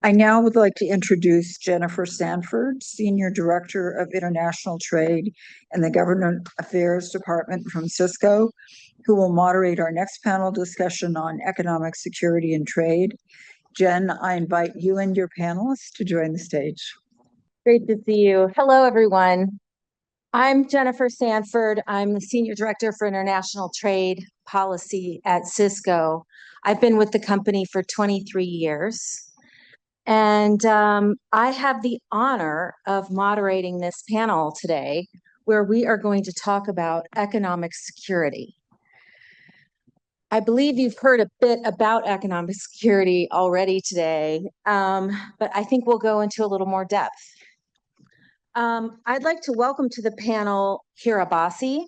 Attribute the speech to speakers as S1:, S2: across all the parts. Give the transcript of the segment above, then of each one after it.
S1: I now would like to introduce Jennifer Sanford, Senior Director of International Trade in the Government Affairs Department from Cisco, who will moderate our next panel discussion on economic security and trade. Jen, I invite you and your panelists to join the stage.
S2: Great to see you. Hello, everyone. I'm Jennifer Sanford. I'm the Senior Director for International Trade Policy at Cisco. I've been with the company for 23 years. And I have the honor of moderating this panel today, where we are going to talk about economic security. I believe you've heard a bit about economic security already today, but I think we'll go into a little more depth. I'd like to welcome to the panel Hera Abbasi,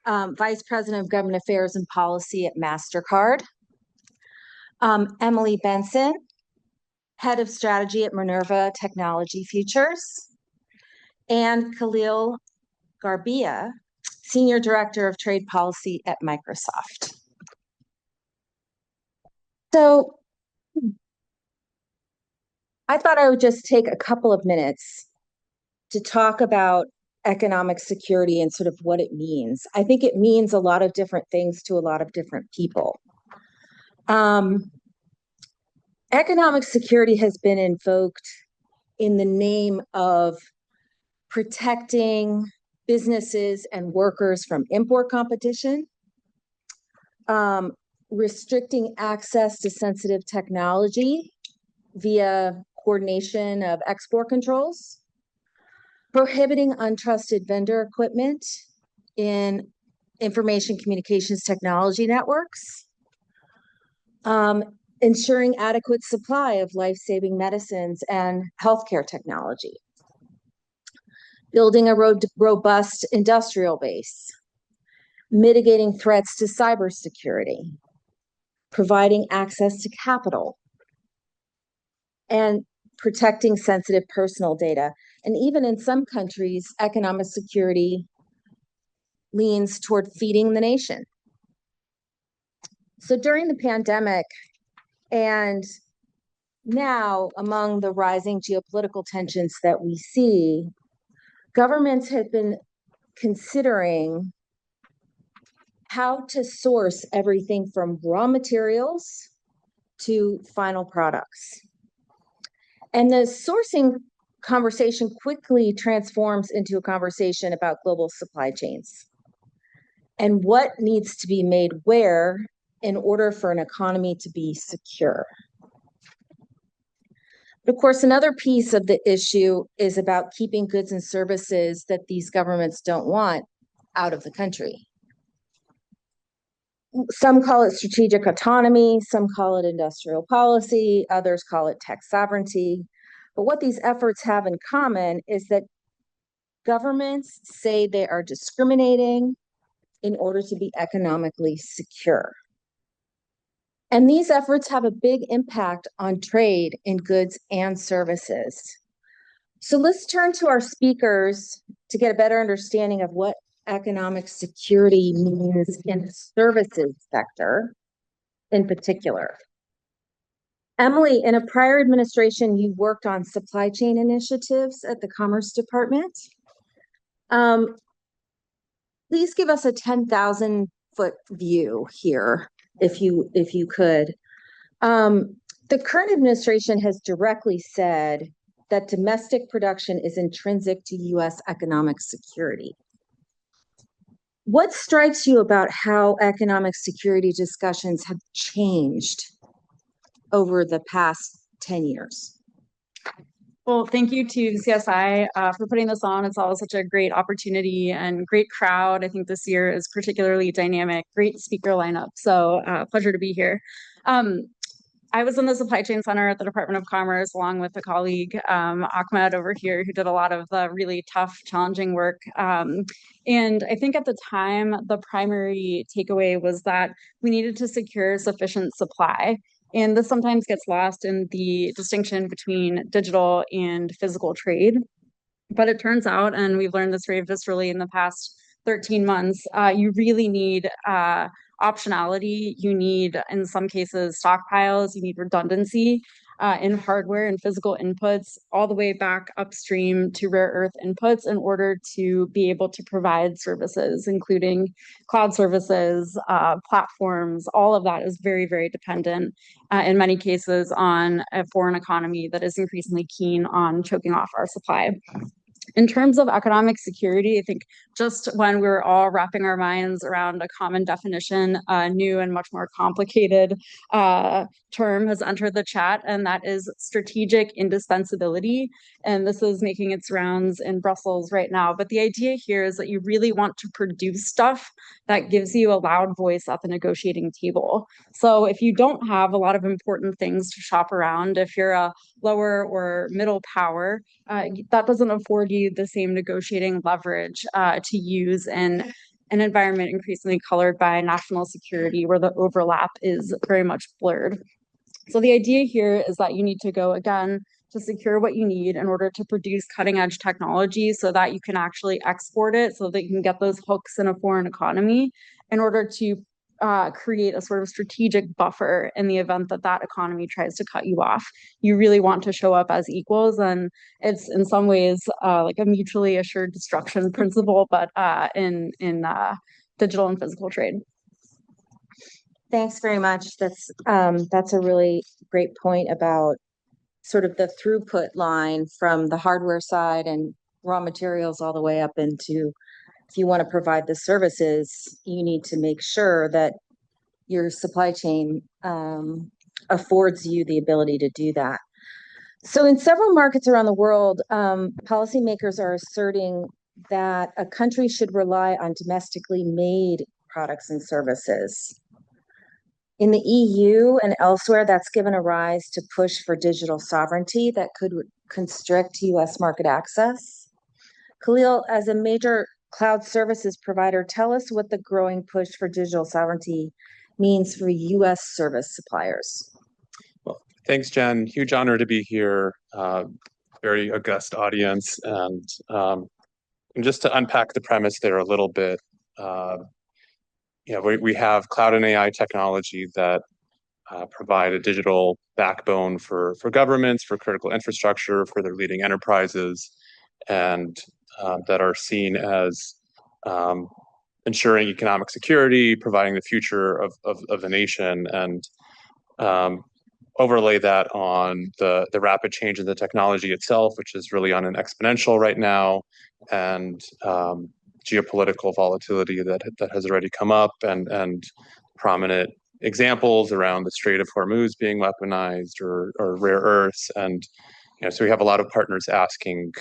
S2: Vice President of Government Affairs and Policy at Mastercard, Emily Benson, Head of Strategy at Minerva Technology Futures, and Khalil Gharbieh, Senior Director of Trade Policy at Microsoft. So I thought I would just take a couple of minutes to talk about economic security and sort of what it means. I think it means a lot of different things to a lot of different people. Economic security has been invoked in the name of protecting businesses and workers from import competition, restricting access to sensitive technology via coordination of export controls, prohibiting untrusted vendor equipment in information communications technology networks, ensuring adequate supply of life-saving medicines and healthcare technology, building a robust industrial base, mitigating threats to cybersecurity, providing access to capital, and protecting sensitive personal data. And even in some countries, economic security leans toward feeding the nation. So during the pandemic, and now among the rising geopolitical tensions that we see, governments have been considering how to source everything from raw materials to final products. And the sourcing conversation quickly transforms into a conversation about global supply chains and what needs to be made where in order for an economy to be secure. Of course, another piece of the issue is about keeping goods and services that these governments don't want out of the country. Some call it strategic autonomy, some call it industrial policy, others call it tech sovereignty. But what these efforts have in common is that governments say they are discriminating in order to be economically secure. And these efforts have a big impact on trade in goods and services. So let's turn to our speakers to get a better understanding of what economic security means in the services sector in particular. Emily, in a prior administration, you worked on supply chain initiatives at the Commerce Department. Please give us a 10,000-foot view here, if you could. The current administration has directly said that domestic production is intrinsic to U.S. economic security. What strikes you about how economic security discussions have changed over the past 10 years?
S3: Well, thank you to CSI for putting this on. It's always such a great opportunity and great crowd. I think this year is particularly dynamic, great speaker lineup. So pleasure to be here. I was in the supply chain center at the Department of Commerce, along with a colleague, Ahmed over here, who did a lot of the really tough, challenging work. And I think at the time, the primary takeaway was that we needed to secure sufficient supply. And this sometimes gets lost in the distinction between digital and physical trade. But it turns out, and we've learned this very viscerally in the past 13 months, you really need optionality. You need, in some cases, stockpiles. You need redundancy. in hardware and physical inputs all the way back upstream to rare earth inputs in order to be able to provide services, including cloud services, platforms. All of that is very, very dependent in many cases on a foreign economy that is increasingly keen on choking off our supply. In terms of economic security, I think just when we're all wrapping our minds around a common definition, a new and much more complicated term has entered the chat, and that is strategic indispensability. And this is making its rounds in Brussels right now. But the idea here is that you really want to produce stuff that gives you a loud voice at the negotiating table. So if you don't have a lot of important things to shop around, if you're a lower or middle power, that doesn't afford you the same negotiating leverage to use in an environment increasingly colored by national security where the overlap is very much blurred. So the idea here is that you need to go again to secure what you need in order to produce cutting edge technology so that you can actually export it, so that you can get those hooks in a foreign economy in order to create a sort of strategic buffer in the event that that economy tries to cut you off. You really want to show up as equals, and it's in some ways like a mutually assured destruction principle, but in digital and physical trade.
S2: Thanks very much. That's a really great point about sort of the throughput line from the hardware side and raw materials all the way up into, if you want to provide the services, you need to make sure that your supply chain affords you the ability to do that. So in several markets around the world, policymakers are asserting that a country should rely on domestically made products and services. In the EU and elsewhere, that's given a rise to push for digital sovereignty that could constrict US market access. Khalil, as a major cloud services provider, tell us what the growing push for digital sovereignty means for US service suppliers.
S4: Well, thanks, Jen. Huge honor to be here. Very august audience. And just to unpack the premise there a little bit, we have cloud and AI technology that provide a digital backbone for governments, for critical infrastructure, for their leading enterprises, and that are seen as ensuring economic security, providing the future of the nation, and overlay that on the rapid change in the technology itself, which is really on an exponential right now, and geopolitical volatility that has already come up, and prominent examples around the Strait of Hormuz being weaponized, or rare earths. And so we have a lot of partners asking,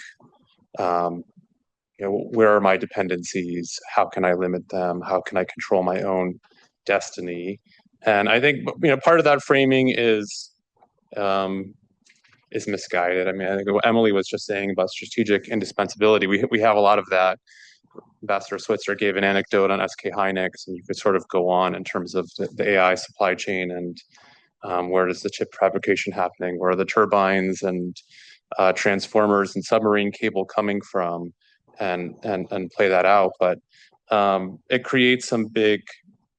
S4: where are my dependencies? How can I limit them? How can I control my own destiny? And I think part of that framing is misguided. I mean, I think what Emily was just saying about strategic indispensability, we have a lot of that. Ambassador Switzer gave an anecdote on SK Hynix, and you could sort of go on in terms of the AI supply chain, and where does the chip fabrication happening? Where are the turbines and transformers and submarine cable coming from? And play that out. But it creates some big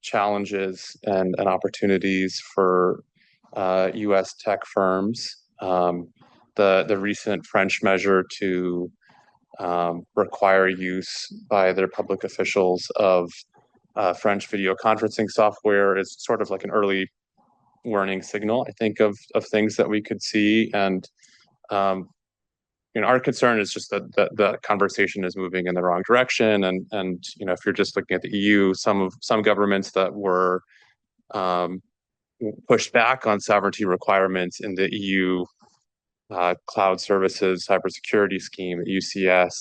S4: challenges and opportunities for U.S. tech firms. The recent French measure to require use by their public officials of French video conferencing software is sort of like an early warning signal, I think, of things that we could see. And our concern is just that the conversation is moving in the wrong direction. And if you're just looking at the EU, some governments that were pushed back on sovereignty requirements in the EU cloud services cybersecurity scheme, UCS,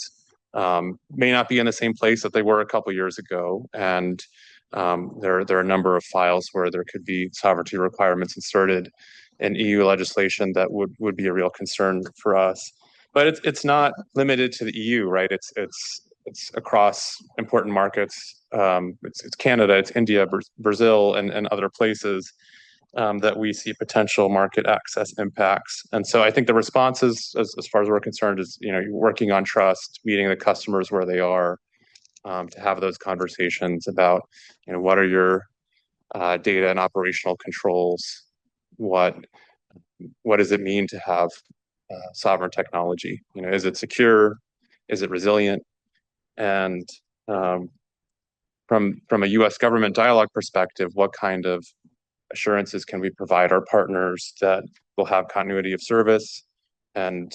S4: may not be in the same place that they were a couple years ago. And there are a number of files where there could be sovereignty requirements inserted in EU legislation that would be a real concern for us. But it's not limited to the EU, right? It's across important markets. It's Canada, it's India, Brazil, and other places that we see potential market access impacts. And so I think the response is, as far as we're concerned, is working on trust, meeting the customers where they are, to have those conversations about what are your data and operational controls, what what does it mean to have sovereign technology? Is it secure? Is it resilient? And from a U.S. government dialogue perspective, what kind of assurances can we provide our partners that will have continuity of service and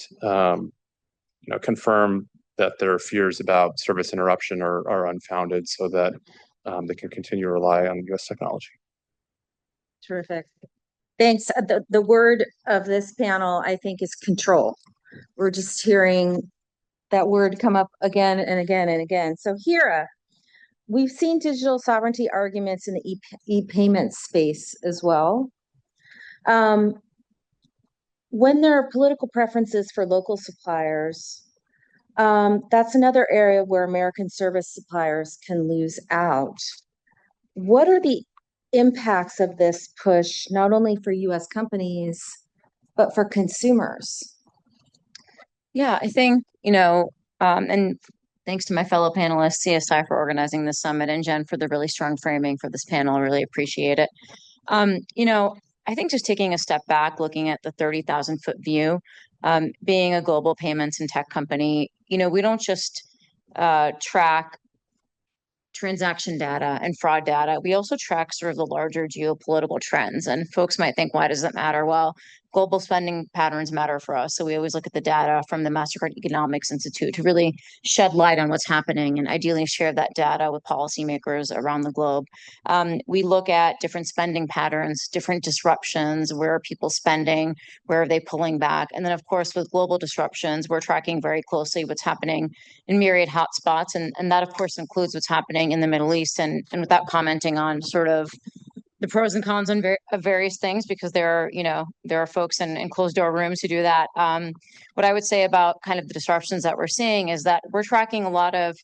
S4: confirm that their fears about service interruption are unfounded, so that they can continue to rely on U.S. technology?
S2: Terrific. Thanks. The word of this panel, I think, is control. We're just hearing that word come up again and again and again. So Hera, we've seen digital sovereignty arguments in the e-payment space as well. When there are political preferences for local suppliers, that's another area where American service suppliers can lose out. What are the impacts of this push, not only for U.S. companies, but for consumers?
S5: Yeah, I think, and thanks to my fellow panelists, CSI for organizing this summit, and Jen for the really strong framing for this panel. I really appreciate it. I think just taking a step back, looking at the 30,000-foot view, being a global payments and tech company, we don't just track transaction data and fraud data. We also track sort of the larger geopolitical trends. And folks might think, why does that matter? Well, global spending patterns matter for us. So we always look at the data from the Mastercard Economics Institute to really shed light on what's happening and ideally share that data with policymakers around the globe. We look at different spending patterns, different disruptions. Where are people spending? Where are they pulling back? And then, of course, with global disruptions, we're tracking very closely what's happening in myriad hotspots. And that, of course, includes what's happening in the Middle East. And without commenting on sort of the pros and cons of various things, because there are folks in closed door rooms who do that. What I would say about kind of the disruptions that we're seeing is that we're tracking a lot of,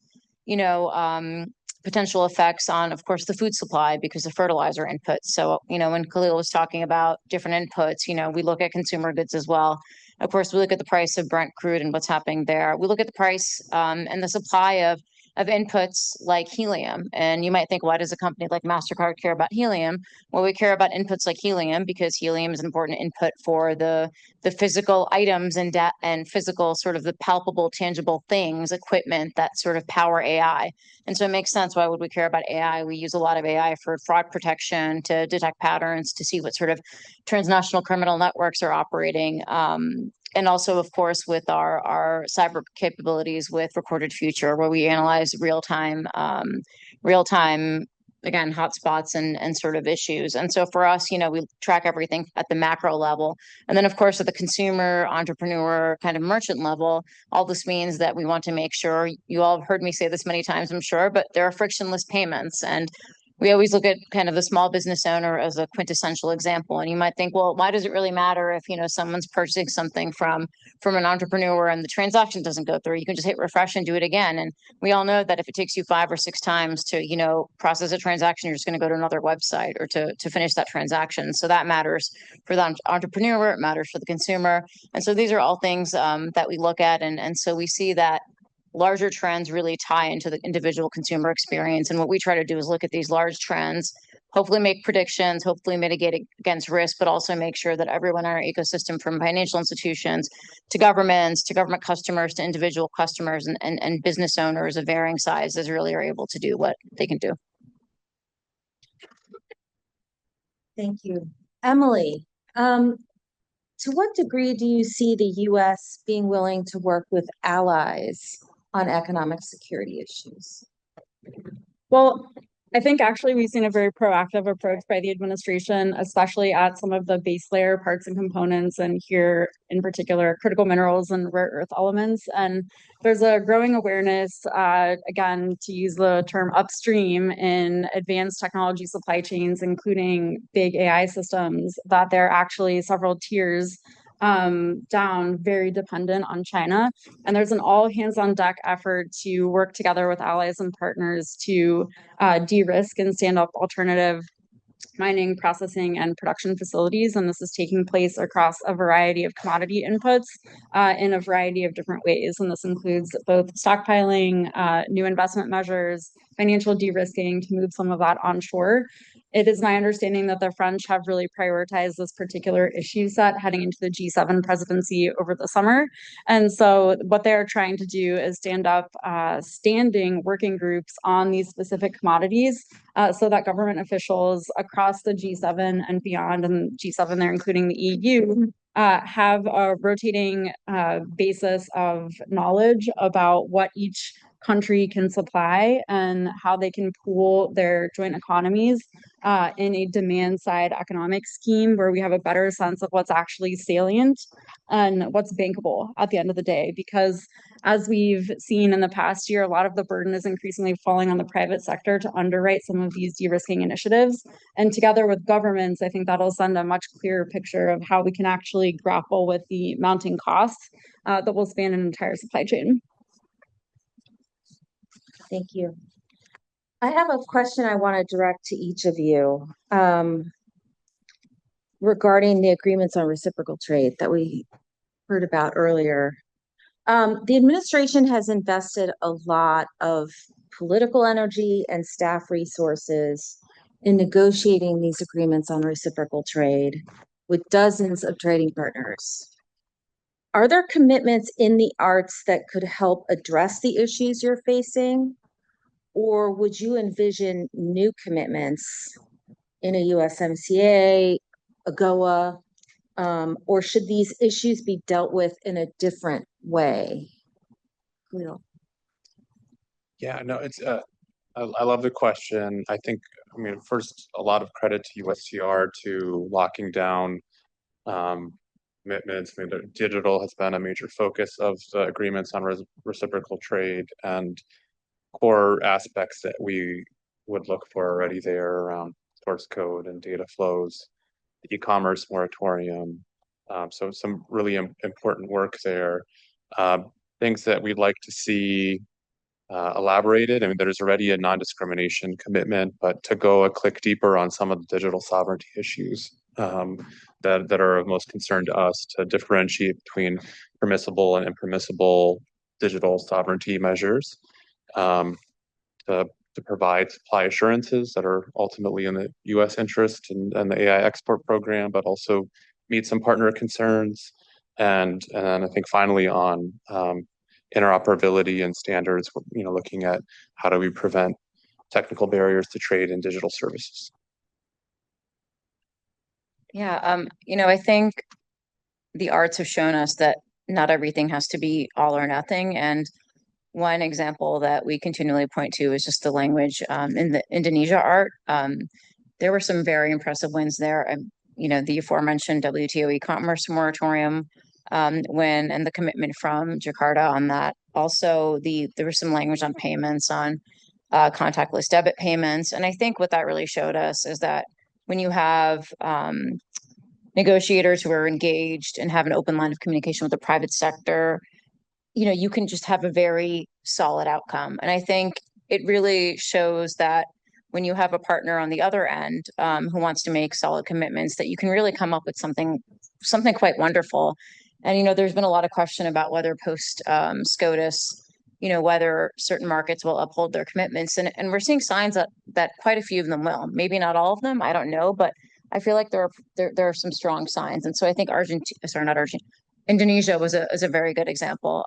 S5: potential effects on, of course, the food supply because of fertilizer inputs. So, when Khalil was talking about different inputs, we look at consumer goods as well. Of course, we look at the price of Brent crude and what's happening there. We look at the price and the supply of inputs like helium. And you might think, why does a company like Mastercard care about helium? Well, we care about inputs like helium because helium is an important input for the physical items and physical sort of the palpable, tangible things, equipment that sort of power AI. And so it makes sense. Why would we care about AI? We use a lot of AI for fraud protection, to detect patterns, to see what sort of transnational criminal networks are operating. And also, of course, with our cyber capabilities with Recorded Future, where we analyze real-time, again, hotspots and sort of issues. And so for us, we track everything at the macro level. And then, of course, at the consumer, entrepreneur, kind of merchant level, all this means that we want to make sure, you all have heard me say this many times, I'm sure, but there are frictionless payments. And we always look at kind of the small business owner as a quintessential example. And you might think, well, why does it really matter if, someone's purchasing something from an entrepreneur and the transaction doesn't go through? You can just hit refresh and do it again. And we all know that if it takes you 5 or 6 times to, process a transaction, you're just going to go to another website or to finish that transaction. So that matters for the entrepreneur, it matters for the consumer. And so these are all things that we look at. And so we see that larger trends really tie into the individual consumer experience. And what we try to do is look at these large trends, hopefully make predictions, hopefully mitigate against risk, but also make sure that everyone in our ecosystem, from financial institutions to governments, to government customers, to individual customers and business owners of varying sizes, really are able to do what they can do.
S2: Thank you. Emily, to what degree do you see the U.S. being willing to work with allies on economic security issues?
S3: Well, I think actually we've seen a very proactive approach by the administration, especially at some of the base layer parts and components, and here in particular, critical minerals and rare earth elements. And there's a growing awareness, again, to use the term upstream in advanced technology supply chains, including big AI systems, that there are actually several tiers down, very dependent on China. And there's an all hands on deck effort to work together with allies and partners to de-risk and stand up alternative mining, processing, and production facilities. And this is taking place across a variety of commodity inputs in a variety of different ways. And this includes both stockpiling, new investment measures, financial de-risking to move some of that onshore. It is my understanding that the French have really prioritized this particular issue set heading into the G7 presidency over the summer. And so what they're trying to do is stand up standing working groups on these specific commodities so that government officials across the G7 and beyond, and G7 there including the EU, have a rotating basis of knowledge about what each country can supply and how they can pool their joint economies in a demand side economic scheme where we have a better sense of what's actually salient and what's bankable at the end of the day. Because as we've seen in the past year, a lot of the burden is increasingly falling on the private sector to underwrite some of these de-risking initiatives. And together with governments, I think that'll send a much clearer picture of how we can actually grapple with the mounting costs that will span an entire supply chain.
S2: Thank you. I have a question I want to direct to each of you regarding the agreements on reciprocal trade that we heard about earlier. The administration has invested a lot of political energy and staff resources in negotiating these agreements on reciprocal trade with dozens of trading partners. Are there commitments in the arts that could help address the issues you're facing? Or would you envision new commitments in a USMCA, AGOA, or should these issues be dealt with in a different way? Khalil.
S4: Yeah, no, it's I love the question. I mean, first, a lot of credit to USTR to locking down commitments. I mean, digital has been a major focus of the agreements on reciprocal trade, and core aspects that we would look for already there around source code and data flows, the e-commerce moratorium. So some really important work there. Things that we'd like to see elaborated. I mean, there's already a non-discrimination commitment, but to go a click deeper on some of the digital sovereignty issues that are of most concern to us, to differentiate between permissible and impermissible digital sovereignty measures, to provide supply assurances that are ultimately in the U.S. interest and the AI export program, but also meet some partner concerns. And then I think finally on interoperability and standards, looking at how do we prevent technical barriers to trade in digital services.
S5: Yeah, I think the arts have shown us that not everything has to be all or nothing. And one example that we continually point to is just the language in the Indonesia art. There were some very impressive wins there. The aforementioned WTO e-commerce moratorium and the commitment from Jakarta on that. Also, there was some language on payments, on contactless debit payments. And I think what that really showed us is that when you have negotiators who are engaged and have an open line of communication with the private sector, you can just have a very solid outcome. And I think it really shows that when you have a partner on the other end who wants to make solid commitments, that you can really come up with something quite wonderful. And, there's been a lot of question about whether post SCOTUS, whether certain markets will uphold their commitments. And we're seeing signs that quite a few of them will. Maybe not all of them, I don't know, but I feel like there are some strong signs. And so I think Indonesia is a very good example.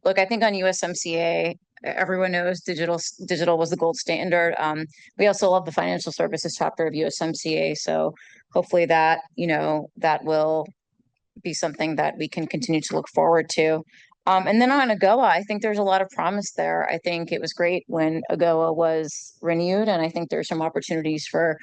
S5: Look, I think on USMCA, everyone knows digital was the gold standard. We also love the financial services chapter of USMCA. So hopefully that will be something that we can continue to look forward to. And then on AGOA, I think there's a lot of promise there. I think it was great when AGOA was renewed, and I think there's some opportunities for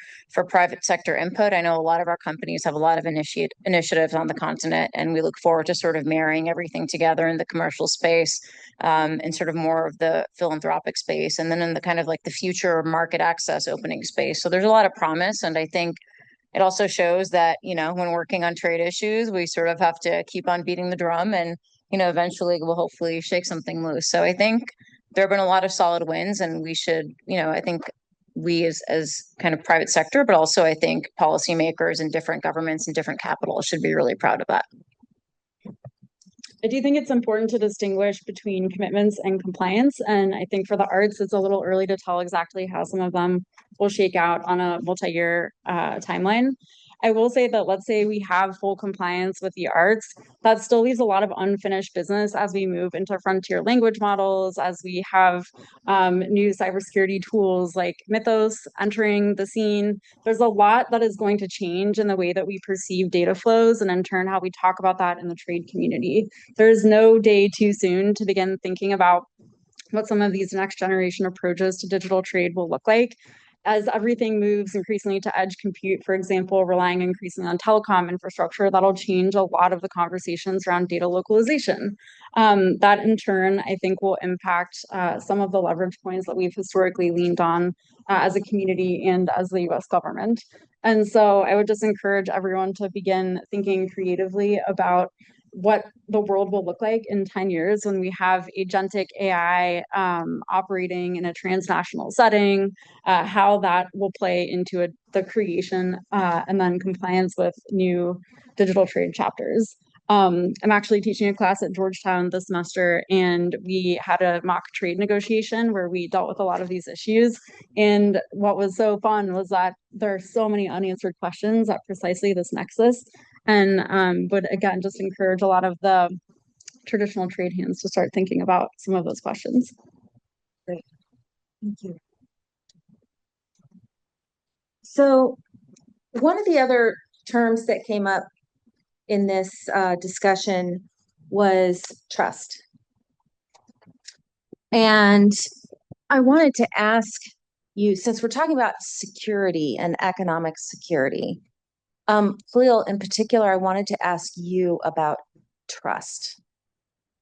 S5: private sector input. I know a lot of our companies have a lot of initiatives on the continent, and we look forward to sort of marrying everything together in the commercial space and sort of more of the philanthropic space, and then in the kind of like the future market access opening space. So there's a lot of promise, and I think it also shows that, when working on trade issues, we sort of have to keep on beating the drum and eventually we'll hopefully shake something loose. So I think there have been a lot of solid wins, and we should, I think we as kind of private sector, but also I think policymakers and different governments and different capitals should be really proud of that.
S3: I do think it's important to distinguish between commitments and compliance. And I think for the arts, it's a little early to tell exactly how some of them will shake out on a multi-year timeline. I will say that let's say we have full compliance with the arts, that still leaves a lot of unfinished business as we move into frontier language models, as we have new cybersecurity tools like Mythos entering the scene. There's a lot that is going to change in the way that we perceive data flows and in turn how we talk about that in the trade community. There's no day too soon to begin thinking about what some of these next generation approaches to digital trade will look like. As everything moves increasingly to edge compute, for example, relying increasingly on telecom infrastructure, that'll change a lot of the conversations around data localization. That in turn, I think, will impact some of the leverage points that we've historically leaned on as a community and as the US government. And so I would just encourage everyone to begin thinking creatively about what the world will look like in 10 years when we have agentic AI operating in a transnational setting, how that will play into the creation and then compliance with new digital trade chapters. I'm actually teaching a class at Georgetown this semester, and we had a mock trade negotiation where we dealt with a lot of these issues. And what was so fun was that there are so many unanswered questions at precisely this nexus, and would again just encourage a lot of the traditional trade hands to start thinking about some of those questions.
S2: Great. Thank you. So one of the other terms that came up in this discussion was trust. And I wanted to ask you, since we're talking about security and economic security, Khalil, in particular, I wanted to ask you about trust.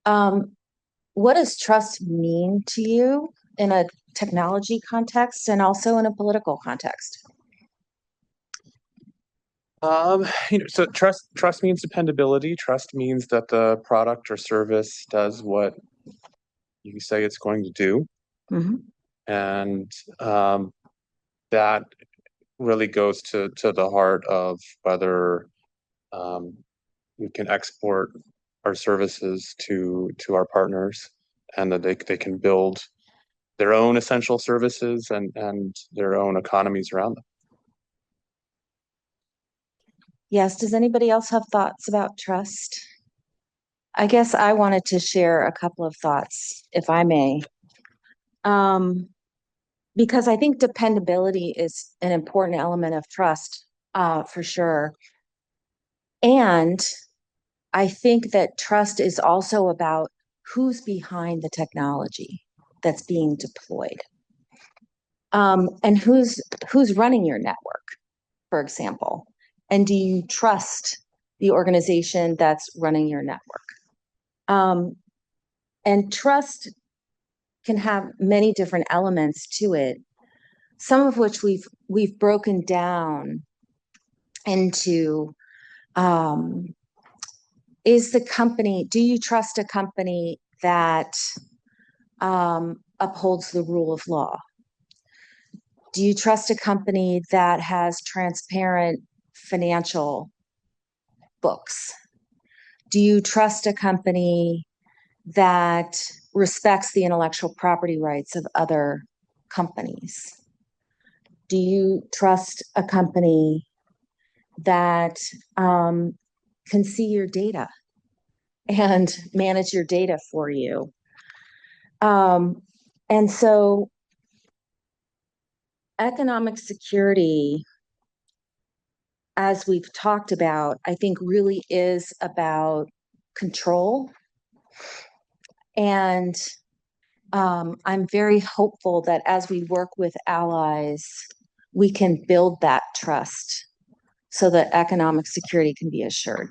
S2: What does trust mean to you in a technology context and also in a political context?
S4: So trust means dependability. Trust means that the product or service does what you say it's going to do.
S2: Mm-hmm.
S4: And that really goes to the heart of whether we can export our services to our partners, and that they can build their own essential services and their own economies around them.
S2: Yes. Does anybody else have thoughts about trust? I guess I wanted to share a couple of thoughts, if I may. Because I think dependability is an important element of trust, for sure. And I think that trust is also about who's behind the technology that's being deployed. And who's running your network, for example. And do you trust the organization that's running your network? And trust can have many different elements to it, some of which we've broken down into do you trust a company that upholds the rule of law? Do you trust a company that has transparent financial books? Do you trust a company that respects the intellectual property rights of other companies? Do you trust a company that can see your data and manage your data for you? And so economic security, as we've talked about, I think really is about control. And I'm very hopeful that as we work with allies, we can build that trust so that economic security can be assured.